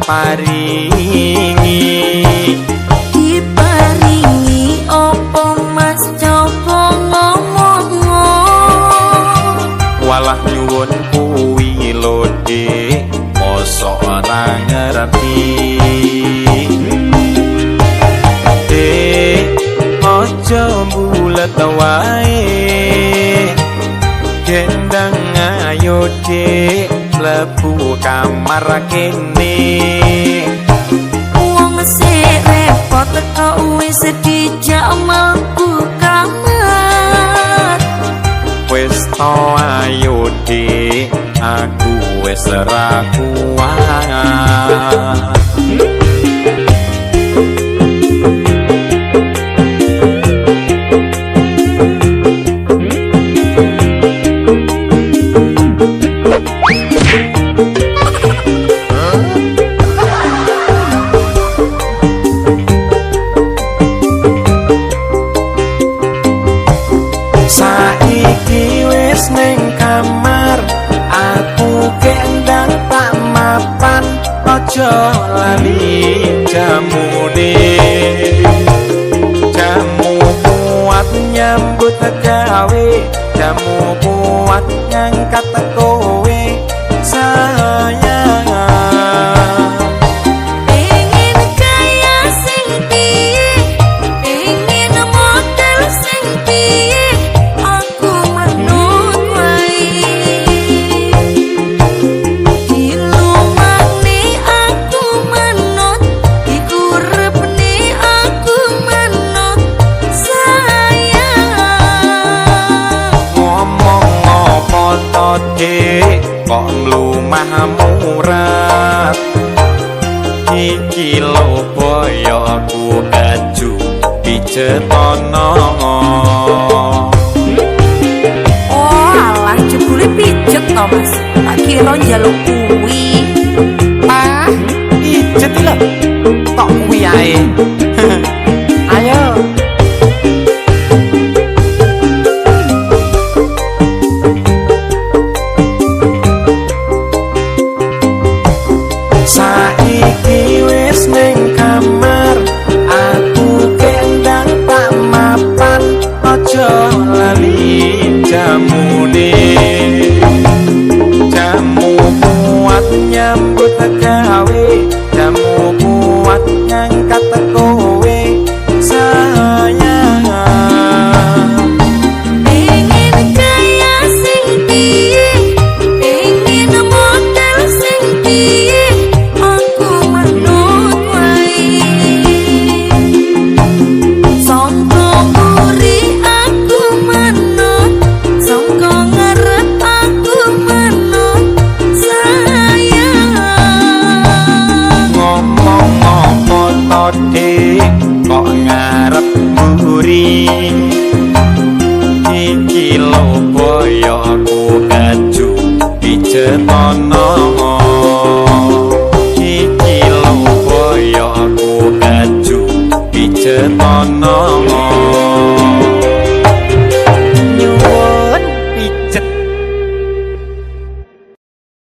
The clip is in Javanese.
paringi diparingi opo mas coba ngomong walah nyuwun kuwi lho Dik mosok ora ngerti Dik aja bulet wae gendang ayo Dik mlebu kamar kene wong sik repot kok wis dijak mlebu kamar wis to ayo Dik aku wis ora kuat saiki wis ning kamar aku kendang tak mapan aja lali jamune jamu kuat nyambut gawe jamu kuat ngangkat kowe sayang ingin kaya sing piye ingin model sing piye aku manut wae dilumane aku manut dikurepne aku manut sayang ngomong apa to Dik kok mlumah murat iki lho boyo aku baju pijetono oh alah jebule pijet to mas tak kira njaluk kuwi ah pijet lho tok kuwi ae ayo saiki wis ning kamar aku kendang tak mapan aja lali jamune jamu kuat nyambut gawe jamu kuat ngangkat kowe sayang ingin kaya sing piye ingin model sing piye aku manut wae sangko mburi aku manut sangko ngarep aku manut sayang ngomong apa to Dik kok ngarep mburi iki lho boyo aku baju pijetono iki lho boyo aku baju pijetono